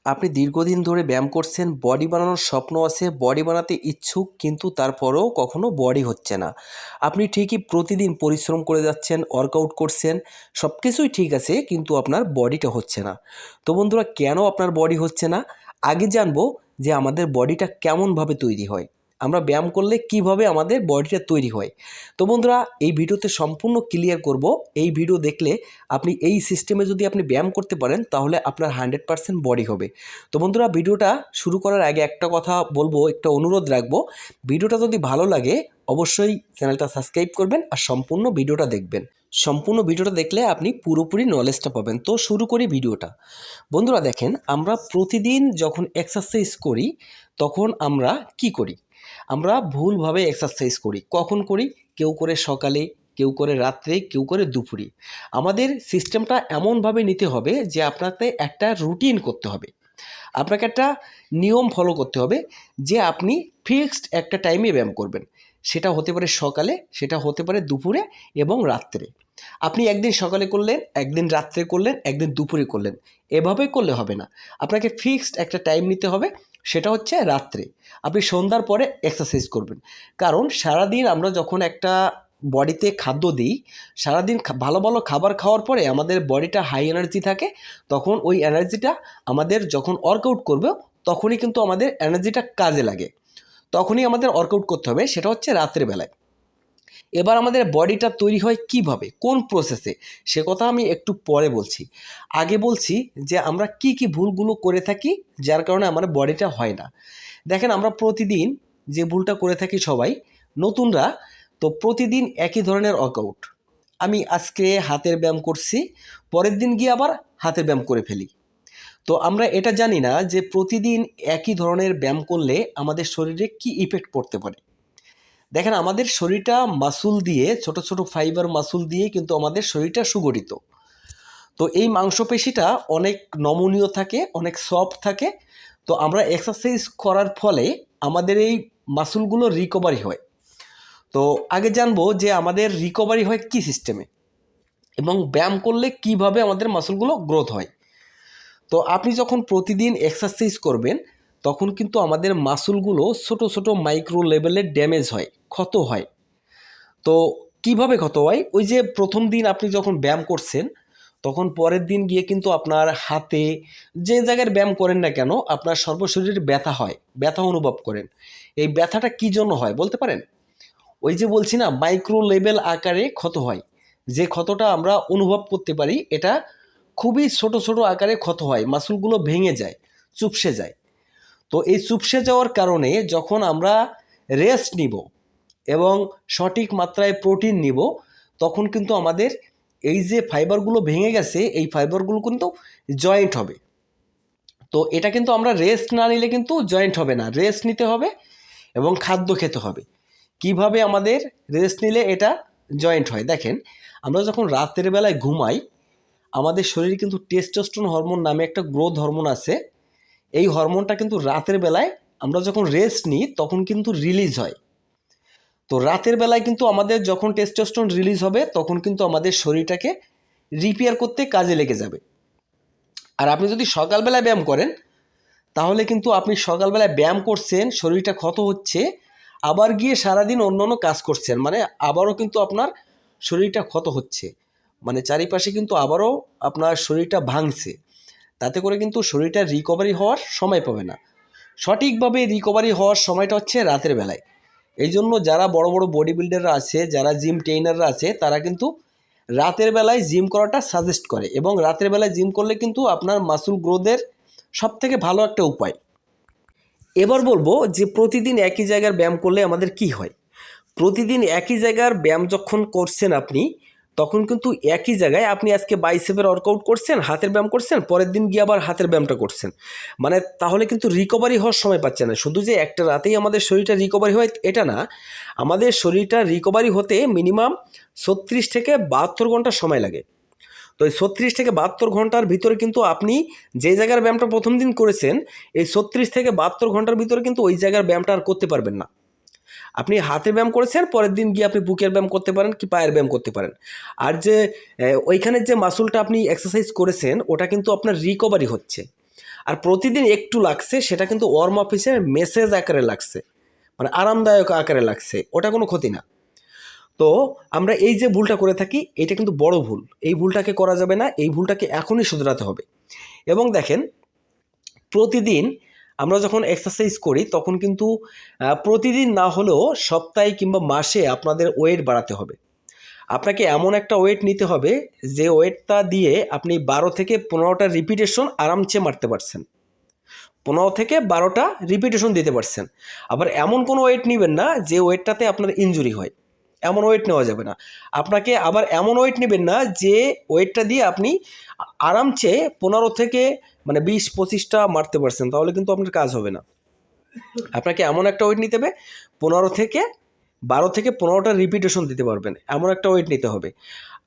আপনি দীর্ঘদিন ধরে ব্যায়াম করছেন, বডি বানানোর স্বপ্ন আছে, বডি বানাতে ইচ্ছুক কিন্তু তারপরেও কখনো বডি হচ্ছে না। আপনি ঠিকই প্রতিদিন পরিশ্রম করে যাচ্ছেন, ওয়ার্কআউট করছেন, সব কিছুই ঠিক আছে কিন্তু আপনার বডিটা হচ্ছে না। তো বন্ধুরা কেন আপনার বডি হচ্ছে না? আগে জানবো যে আমাদের বডিটা কেমনভাবে তৈরি হয়। আমরা ব্যায়াম করলে কিভাবে আমাদের বডিটা তৈরি হয়। তো বন্ধুরা এই ভিডিওতে সম্পূর্ণ ক্লিয়ার করব। এই ভিডিও দেখলে আপনি এই সিস্টেমে যদি আপনি ব্যায়াম করতে পারেন তাহলে আপনার 100% বডি হবে। তো বন্ধুরা ভিডিওটা শুরু করার আগে একটা কথা বলবো, একটা অনুরোধ রাখবো। ভিডিওটা যদি ভালো লাগে অবশ্যই চ্যানেলটা সাবস্ক্রাইব করবেন আর সম্পূর্ণ ভিডিওটা দেখবেন। সম্পূর্ণ ভিডিওটা দেখলে আপনি পুরোপুরি নলেজটা পাবেন। তো শুরু করি ভিডিওটা। বন্ধুরা দেখেন, আমরা প্রতিদিন যখন এক্সারসাইজ করি তখন আমরা কি করি? আমরা ভুলভাবে এক্সারসাইজ করি। কখন করি? কেউ করে সকালে, কেউ করে রাত্রে, কেউ করে দুপুরে। আমাদের সিস্টেমটা এমনভাবে নিতে হবে যে আপনাকে একটা রুটিন করতে হবে। আপনাকে একটা নিয়ম ফলো করতে হবে যে আপনি ফিক্সড একটা টাইমে ব্যায়াম করবেন। সেটা হতে পারে সকালে, সেটা হতে পারে দুপুরে এবং রাত্রে। আপনি একদিন সকালে করলেন, একদিন রাত্রে করলেন, একদিন দুপুরে করলেন। এভাবে করলে হবে না। আপনাকে ফিক্সড একটা টাইম নিতে হবে, সেটা হচ্ছে রাত্রে। আপনি সন্ধ্যার পরে এক্সারসাইজ করবেন। কারণ সারাদিন আমরা যখন একটা বডিতে খাদ্য দিই, সারাদিন ভালো ভালো খাবার খাওয়ার পরে আমাদের বডিটা হাই এনার্জি থাকে। তখন ওই এনার্জিটা আমাদের যখন ওয়ার্কআউট করবে তখনই কিন্তু আমাদের এনার্জিটা কাজে লাগে। তখনই আমাদের ওয়ার্কআউট করতে হবে, সেটা হচ্ছে রাত্রের বেলায়। এবার আমাদের বডিটা তৈরি হয় কিভাবে, কোন প্রসেসে, সে কথা আমি একটু পরে বলছি। আগে বলছি যে আমরা কি কি ভুলগুলো করে থাকি যার কারণে আমার বডিটা হয় না। দেখেন, আমরা প্রতিদিন যে ভুলটা করে থাকি সবাই, নতুনরা তো প্রতিদিন একই ধরনের ওয়ার্কআউট। আমি আজকে হাতের ব্যায়াম করছি, পরের দিন গিয়ে আবার হাতের ব্যায়াম করে ফেলি। তো আমরা এটা জানি না যে প্রতিদিন একই ধরনের ব্যায়াম করলে আমাদের শরীরে কি ইফেক্ট পড়তে পারে। দেখেন, আমাদের শরীরটা মাসুল দিয়ে, ছোট ছোট ফাইবার মাসুল দিয়ে কিন্তু আমাদের শরীরটা সুগঠিত। তো এই মাংসপেশিটা অনেক নমনীয় থাকে, অনেক সফট থাকে। তো আমরা এক্সারসাইজ করার ফলে আমাদের এই মাসুলগুলো রিকভারি হয়। তো আগে জানবো যে আমাদের রিকভারি হয় কি সিস্টেমে এবং ব্যায়াম করলে কিভাবে আমাদের মাসুলগুলো গ্রোথ হয়। তো আপনি যখন প্রতিদিন এক্সারসাইজ করবেন তখন কিন্তু আমাদের মাসুলগুলো ছোট ছোট মাইক্রো লেভেলের ড্যামেজ হয়, ক্ষত হয়। তো কিভাবে ক্ষত হয়? ওই যে প্রথম দিন আপনি যখন ব্যায়াম করছেন তখন পরের দিন গিয়ে কিন্তু আপনার হাতে, যে জায়গায় ব্যায়াম করেন না কেন, আপনার সর্বশরীরে ব্যথা হয়, ব্যথা অনুভব করেন। এই ব্যথাটা কী জন্য হয় বলতে পারেন? ওই যে বলছি না, মাইক্রো লেভেল আকারে ক্ষত হয়। যে ক্ষতটা আমরা অনুভব করতে পারি এটা খুবই ছোট ছোট আকারে ক্ষত হয়, মাসুলগুলো ভেঙে যায়, চুপসে যায়। তো এই চুপসে যাওয়ার কারণে যখন আমরা রেস্ট নিব এবং সঠিক মাত্রায় প্রোটিন নিব তখন কিন্তু আমাদের এই যে ফাইবারগুলো ভেঙে গেছে এই ফাইবারগুলো কিন্তু জয়েন্ট হবে। তো এটা কিন্তু আমরা রেস্ট না নিলে কিন্তু জয়েন্ট হবে না, রেস্ট নিতে হবে এবং খাদ্য খেতে হবে। কিভাবে আমাদের রেস্ট নিলে এটা জয়েন্ট হয়? দেখেন, আমরা যখন রাতের বেলায় ঘুমাই আমাদের শরীরে কিন্তু টেস্টোস্টেরন হরমোন নামে একটা গ্রোথ হরমোন আছে। এই হরমোনটা কিন্তু রাতের বেলায় আমরা যখন রেস্ট নিই তখন কিন্তু রিলিজ হয়। তো রাতের বেলায় কিন্তু আমাদের যখন টেস্টোস্টেরন রিলিজ হবে তখন কিন্তু আমাদের শরীরটাকে রিপেয়ার করতে কাজে লেগে যাবে। আর আপনি যদি সকালবেলায় ব্যায়াম করেন তাহলে কিন্তু আপনি সকালবেলায় ব্যায়াম করছেন, শরীরটা ক্ষত হচ্ছে, আবার গিয়ে সারাদিন অন্য অন্য কাজ করছেন, মানে আবারও কিন্তু আপনার শরীরটা ক্ষত হচ্ছে, মানে চারিপাশে কিন্তু আবারও আপনার শরীরটা ভাঙছে। তাতে করে কিন্তু শরীরটা রিকভারি হওয়ার সময় পাবে না। সঠিকভাবে রিকভারি হওয়ার সময়টা হচ্ছে রাতের বেলায়। এই জন্য যারা বড় বড় বডি বিল্ডাররা আছে, যারা জিম ট্রেনাররা আছে, তারা কিন্তু রাতের বেলায় জিম করাটা সাজেস্ট করে এবং রাতের বেলায় জিম করলে কিন্তু আপনার মাসুল গ্রোথের সবথেকে ভালো একটা উপায়। এবার বলবো যে প্রতিদিন একই জায়গার ব্যায়াম করলে আমাদের কি হয়। প্রতিদিন একই জায়গার ব্যায়াম যখন করছেন আপনি তখন কিন্তু একই জায়গায় আপনি আজকে বাইসেপের ওয়ার্কআউট করছেন, হাতের ব্যায়াম করছেন, পরের দিন গিয়ে আবার হাতের ব্যায়ামটা করছেন, মানে তাহলে কিন্তু রিকভারি হওয়ার সময় পাচ্ছে না। শুধু যে একটা রাতেই আমাদের শরীরটা রিকভারি হয় এটা না, আমাদের শরীরটা রিকভারি হতে মিনিমাম 36 থেকে 72 ঘন্টা সময় লাগে। তো এই 36 থেকে 72 ঘন্টার ভিতরে কিন্তু আপনি যে জায়গার ব্যায়ামটা প্রথম দিন করেছেন এই 36 থেকে 72 ঘন্টার ভিতরে কিন্তু ওই জায়গার ব্যায়ামটা আর করতে পারবেন না। আপনি হাতের ব্যায়াম করেছেন, পরের দিন গিয়ে আপনি বুকের ব্যায়াম করতে পারেন কি পায়ের ব্যায়াম করতে পারেন। আর যে ওইখানে যে মাসুলটা আপনি এক্সারসাইজ করেছেন ওটা কিন্তু আপনার রিকভারি হচ্ছে। আর প্রতিদিন একটু লাগছে, সেটা কিন্তু ওয়ার্ম অফিসের মেসেজ আকারে লাগছে, মানে আরামদায়ক আকারে লাগছে, ওটা কোনো ক্ষতি না। তো আমরা এই যে ভুলটা করে থাকি, এটা কিন্তু বড় ভুল। এই ভুলটাকে করা যাবে না, এই ভুলটাকে এখনই শুধরাতে হবে। এবং দেখেন, প্রতিদিন আমরা যখন এক্সারসাইজ করি তখন কিন্তু প্রতিদিন না হলেও সপ্তাহে কিংবা মাসে আপনাদের ওয়েট বাড়াতে হবে। আপনাকে এমন একটা ওয়েট নিতে হবে যে ওয়েটটা দিয়ে আপনি 12 থেকে 15টা রিপিটেশন আরামসে মারতে পারছেন, 15 থেকে 12টা রিপিটেশন দিতে পারছেন। আবার এমন কোনো ওয়েট নেবেন না যে ওয়েটটাতে আপনার ইনজুরি হয়, এমন ওয়েট নেওয়া যাবে না। আপনাকে আবার এমন ওয়েট নেবেন না যে ওয়েটটা দিয়ে আপনি আরামসে 15 থেকে মানে 20-25টা মারতে পারছেন, তাহলে কিন্তু আপনার কাজ হবে না। আপনাকে এমন একটা ওয়েট নিতে হবে 12 থেকে 15টা রিপিটেশন দিতে পারবেন, এমন একটা ওয়েট নিতে হবে।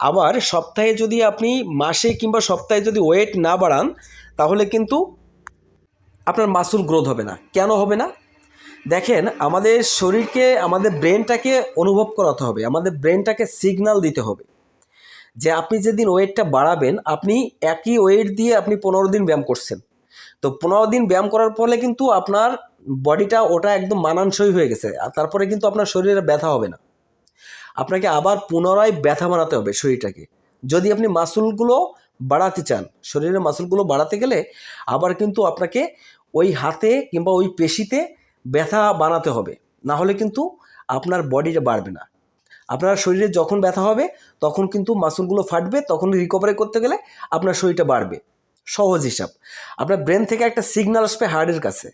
আবার সপ্তাহে যদি আপনি মাসে কিংবা সপ্তাহে যদি ওয়েট না বাড়ান, তাহলে কিন্তু আপনার মাসল গ্রোথ হবে না। কেন হবে না? দেখেন, আমাদের শরীরকে, আমাদের ব্রেনটাকে অনুভব করাতে হবে, আমাদের ব্রেনটাকে সিগন্যাল দিতে হবে যে আপনি যেদিন ওয়েটটা বাড়াবেন, আপনি একই ওয়েট দিয়ে আপনি 15 দিন ব্যায়াম করছেন। তো 15 দিন ব্যায়াম করার ফলে কিন্তু আপনার বডিটা ওটা একদম মানানসই হয়ে গেছে, আর তারপরে কিন্তু আপনার শরীরে ব্যথা হবে না। আপনাকে আবার পুনরায় ব্যথা বানাতে হবে শরীরটাকে। যদি আপনি মাসলগুলো বাড়াতে চান, শরীরের মাসলগুলো বাড়াতে গেলে আবার কিন্তু আপনাকে ওই হাতে কিংবা ওই পেশিতে ব্যথা বানাতে হবে, না হলে কিন্তু আপনার বডিটা বাড়বে না। আপনার শরীরে যখন ব্যথা হবে তখন কিন্তু মাসলগুলো ফাটবে, তখন রিকভারি করতে গেলে আপনার শরীরটা বাড়বে। সহজ হিসাব। আপনার ব্রেন থেকে একটা সিগন্যাল আসবে হার্টের কাছে,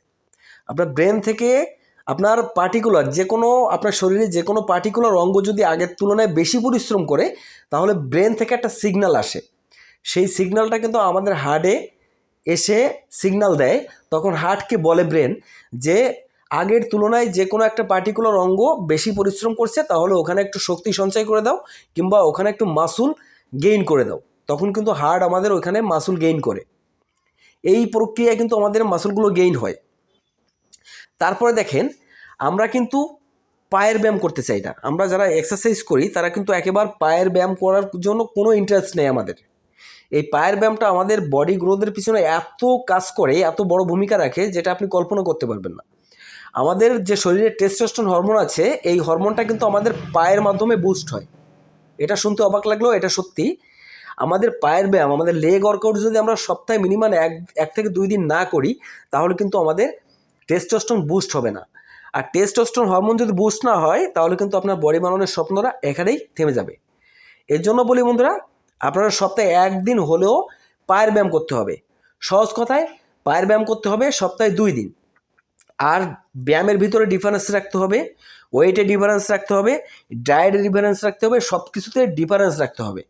আপনার ব্রেন থেকে আপনার পার্টিকুলার যে কোনো, আপনার শরীরে যে কোনো পার্টিকুলার অঙ্গ যদি আগের তুলনায় বেশি পরিশ্রম করে, তাহলে ব্রেন থেকে একটা সিগন্যাল আসে। সেই সিগন্যালটা কিন্তু আমাদের হার্টে এসে সিগন্যাল দেয়। তখন হার্টকে বলে ব্রেন যে আগের তুলনায় যে কোনো একটা পার্টিকুলার অঙ্গ বেশি পরিশ্রম করছে, তাহলে ওখানে একটু শক্তি সঞ্চয় করে দাও কিংবা ওখানে একটু মাসুল গেইন করে দাও। তখন কিন্তু হার্ট আমাদের ওখানে মাসুল গেইন করে। এই প্রক্রিয়ায় কিন্তু আমাদের মাসুলগুলো গেইন হয়। তারপরে দেখেন, আমরা কিন্তু পায়ের ব্যায়াম করতে চাই না। আমরা যারা এক্সারসাইজ করি তারা কিন্তু একেবারে পায়ের ব্যায়াম করার জন্য কোনো ইন্টারেস্ট নেই আমাদের। এই পায়ের ব্যায়ামটা আমাদের বডি গ্রোথের পিছনে এত কাজ করে, এত বড় ভূমিকা রাখে, যেটা আপনি কল্পনা করতে পারবেন না। আমাদের যে শরীরে টেস্টোস্টেরন হরমোন আছে, এই হরমোনটা কিন্তু আমাদের পায়ের মাধ্যমে বুস্ট হয়। এটা শুনতে অবাক লাগলেও এটা সত্যি। আমাদের পায়ের ব্যায়াম, আমাদের লেগ ওয়ার্কআউট যদি আমরা সপ্তাহে মিনিমাম এক থেকে 2 দিন না করি, তাহলে কিন্তু আমাদের টেস্টোস্টেরন বুস্ট হবে না। আর টেস্টোস্টেরন হরমোন যদি বুস্ট না হয়, তাহলে কিন্তু আপনার বডি বানানোর স্বপ্নটা এখানেই থেমে যাবে। এর জন্য বলি বন্ধুরা, আপনারা সপ্তাহে 1 দিন হলেও পায়ের ব্যায়াম করতে হবে। সহজ কথায়, পায়ের ব্যায়াম করতে হবে সপ্তাহে 2 দিন। আর ব্যায়ামের ভিতরে ডিফারেন্স রাখতে হবে, ওয়েটে ডিফারেন্স রাখতে হবে, ডায়েটে ডিফারেন্স রাখতে হবে, সব কিছুতে ডিফারেন্স রাখতে হবে।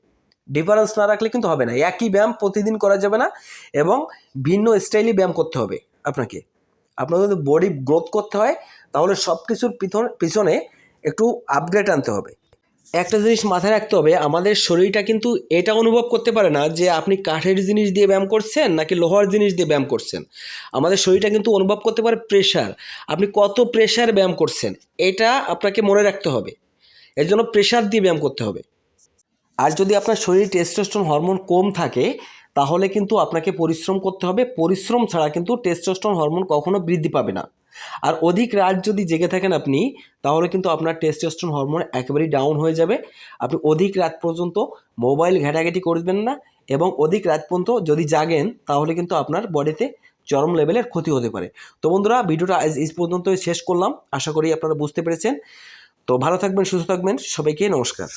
ডিফারেন্স না রাখলে কিন্তু হবে না। একই ব্যায়াম প্রতিদিন করা যাবে না, এবং ভিন্ন স্টাইলে ব্যায়াম করতে হবে আপনাকে। আপনার যদি বডি গ্রোথ করতে হয়, তাহলে সব কিছুর পিছনে একটু আপগ্রেড আনতে হবে। একটা জিনিস মাথায় রাখতে হবে, আমাদের শরীরটা কিন্তু এটা অনুভব করতে পারে না যে আপনি কাঠের জিনিস দিয়ে ব্যায়াম করছেন নাকি লোহার জিনিস দিয়ে ব্যায়াম করছেন। আমাদের শরীরটা কিন্তু অনুভব করতে পারে প্রেশার, আপনি কত প্রেশার ব্যায়াম করছেন, এটা আপনাকে মনে রাখতে হবে। এর জন্য প্রেশার দিয়ে ব্যায়াম করতে হবে। আর যদি আপনার শরীরে টেস্টোস্টেরন হরমোন কম থাকে, তাহলে কিন্তু আপনাকে পরিশ্রম করতে হবে। পরিশ্রম ছাড়া কিন্তু টেস্টোস্টেরন হরমোন কখনো বৃদ্ধি পাবে না। আর অধিক রাত যদি জেগে থাকেন আপনি, তাহলে কিন্তু আপনার টেস্টোস্টেরন হরমোন একেবারেই ডাউন হয়ে যাবে। আপনি অধিক রাত পর্যন্ত মোবাইল ঘাটাঘাটি করবেন না, এবং অধিক রাত পর্যন্ত যদি জাগেন, তাহলে কিন্তু আপনার বডিতে চরম লেভেলের ক্ষতি হতে পারে। তো বন্ধুরা, ভিডিওটা আজ এই পর্যন্তই শেষ করলাম। আশা করি আপনারা বুঝতে পেরেছেন। তো ভালো থাকবেন, সুস্থ থাকবেন, সবাইকে নমস্কার।